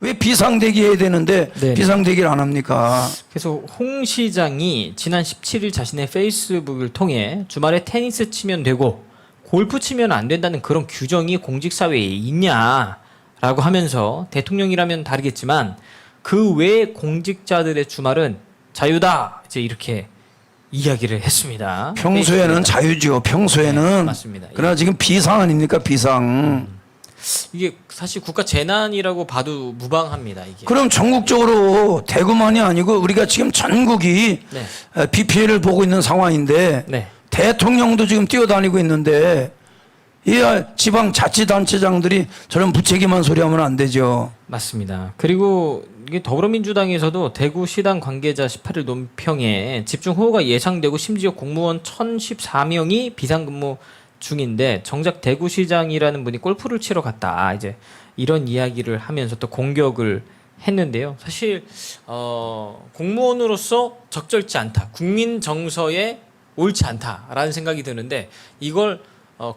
왜 비상대기 해야 되는데 네. 비상대기를 안 합니까? 그래서 홍 시장이 지난 17일 자신의 페이스북을 통해 주말에 테니스 치면 되고 골프 치면 안 된다는 그런 규정이 공직사회에 있냐라고 하면서 대통령이라면 다르겠지만 그 외 공직자들의 주말은 자유다 이제 이렇게 이야기를 했습니다. 평소에는 자유죠. 평소에는. 네, 맞습니다. 그러나 지금 비상 아닙니까? 비상. 이게 사실 국가 재난이라고 봐도 무방합니다. 이게. 그럼 전국적으로 대구만이 아니고 우리가 지금 전국이 네. 비 피해를 보고 있는 상황인데 네. 대통령도 지금 뛰어다니고 있는데 이 지방자치단체장들이 저런 무책임한 소리 하면 안 되죠. 맞습니다. 그리고 이게 더불어민주당에서도 대구시당 관계자 18일 논평에 집중 호우가 예상되고 심지어 공무원 1,014명이 비상근무 중인데 정작 대구시장이라는 분이 골프를 치러 갔다 이제 이런 이야기를 하면서 또 공격을 했는데요. 사실 공무원으로서 적절치 않다. 국민 정서에 옳지 않다라는 생각이 드는데 이걸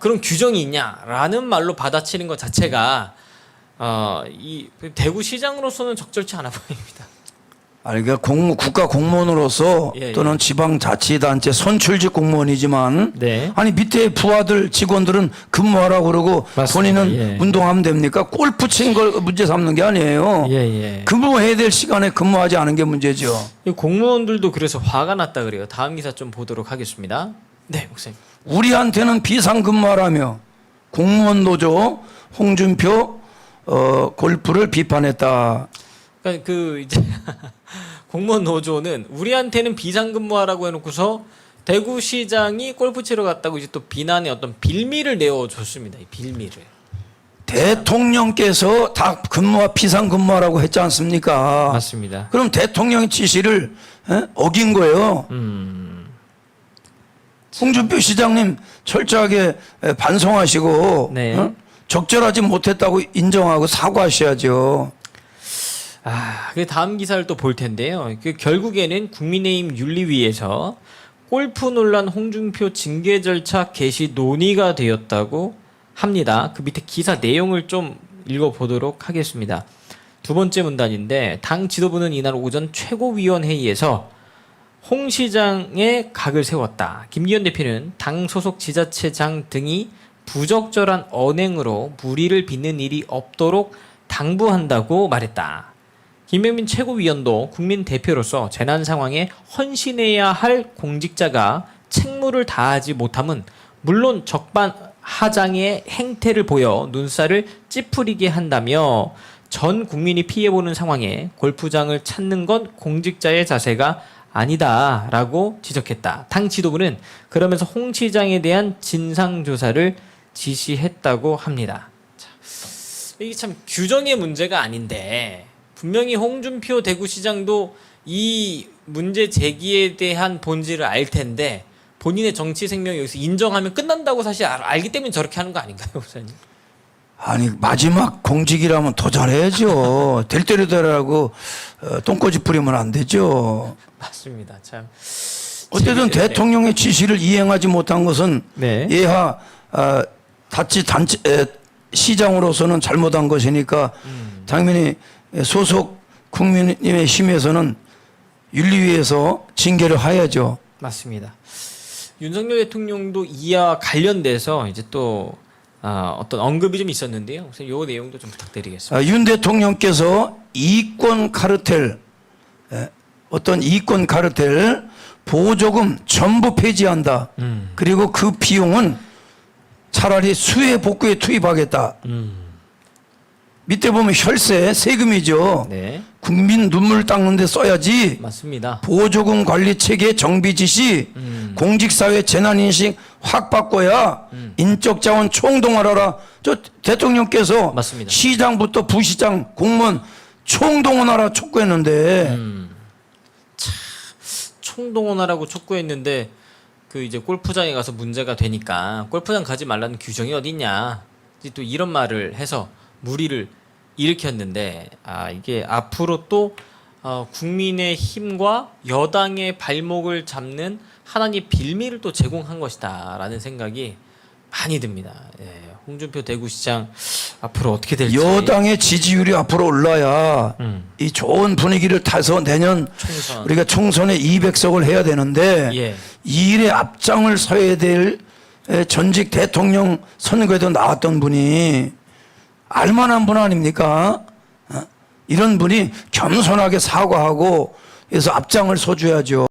그런 규정이 있냐라는 말로 받아치는 것 자체가 이 대구시장으로서는 적절치 않아 보입니다. 아니, 그러니까 국가 공무원으로서 예, 또는 지방자치단체 선출직 공무원이지만 네. 아니 밑에 부하들 직원들은 근무하라고 그러고 맞습니다. 본인은 예. 운동하면 됩니까? 골프 친 걸 문제 삼는 게 아니에요. 예. 근무해야 될 시간에 근무하지 않은 게 문제죠. 이 공무원들도 그래서 화가 났다 그래요. 다음 기사 좀 보도록 하겠습니다. 네, 목사님. 우리한테는 비상근무하라며 공무원 노조 홍준표 골프를 비판했다. 그러니까 그 이제 공무원 노조는 우리한테는 비상근무하라고 해놓고서 대구시장이 골프 치러 갔다고 이제 또 비난의 어떤 빌미를 내어줬습니다. 이 빌미를. 대통령께서 다 비상근무하라고 했지 않습니까? 맞습니다. 그럼 대통령의 지시를 어긴 거예요. 홍준표 시장님 철저하게 반성하시고 네. 적절하지 못했다고 인정하고 사과하셔야죠. 그 다음 기사를 또 볼 텐데요. 그 결국에는 국민의힘 윤리위에서 골프 논란 홍준표 징계 절차 개시 논의가 되었다고 합니다. 그 밑에 기사 내용을 좀 읽어보도록 하겠습니다. 두 번째 문단인데 당 지도부는 이날 오전 최고위원회의에서 홍 시장의 각을 세웠다. 김기현 대표는 당 소속 지자체장 등이 부적절한 언행으로 물의를 빚는 일이 없도록 당부한다고 말했다. 김병민 최고위원도 국민 대표로서 재난 상황에 헌신해야 할 공직자가 책무를 다하지 못함은 물론 적반하장의 행태를 보여 눈살을 찌푸리게 한다며 전 국민이 피해보는 상황에 골프장을 찾는 건 공직자의 자세가 아니다라고 지적했다. 당 지도부는 그러면서 홍 시장에 대한 진상조사를 지시했다고 합니다. 자, 이게 참 규정의 문제가 아닌데 분명히 홍준표 대구시장도 이 문제 제기에 대한 본질을 알 텐데 본인의 정치 생명을 여기서 인정하면 끝난다고 사실 알기 때문에 저렇게 하는 거 아닌가요, 목사님? 아니 마지막 공직이라면 더 잘해야죠. 될 대로 되라고 똥꼬집 부리면 안 되죠. 맞습니다. 참. 어쨌든 대통령의 지시를 이행하지 못한 것은 네. 예하 시장으로서는 잘못한 것이니까 당연히 소속 국민의 힘에서는 윤리위에서 징계를 해야죠. 맞습니다. 윤석열 대통령도 이와 관련돼서 이제 또 어떤 언급이 좀 있었는데요. 우선 이 내용도 좀 부탁드리겠습니다. 윤 대통령께서 이권 카르텔 어떤 이권 카르텔 보조금 전부 폐지한다. 그리고 그 비용은 차라리 수해 복구에 투입하겠다. 밑에 보면 혈세 세금이죠. 네. 국민 눈물 닦는 데 써야지. 맞습니다. 보조금 관리 체계 정비 지시, 공직사회 재난인식 확 바꿔야 인적 자원 총동원하라. 저 대통령께서 맞습니다. 시장부터 부시장, 공무원 총동원하라 촉구했는데 총동원하라고 촉구했는데 그 이제 골프장에 가서 문제가 되니까 골프장 가지 말라는 규정이 어딨냐. 이제 또 이런 말을 해서 물의를 일으켰는데 이게 앞으로 또 국민의 힘과 여당의 발목을 잡는 하나의 빌미를 또 제공한 것이다라는 생각이 많이 듭니다. 예, 홍준표 대구시장 앞으로 어떻게 될지. 여당의 지지율이 앞으로 올라야 이 좋은 분위기를 타서 내년 총선. 우리가 총선에 200석을 해야 되는데 예. 이 일에 앞장을 서야 될 전직 대통령 선거에도 나왔던 분이 알만한 분 아닙니까? 이런 분이 겸손하게 사과하고 그래서 앞장을 서줘야죠.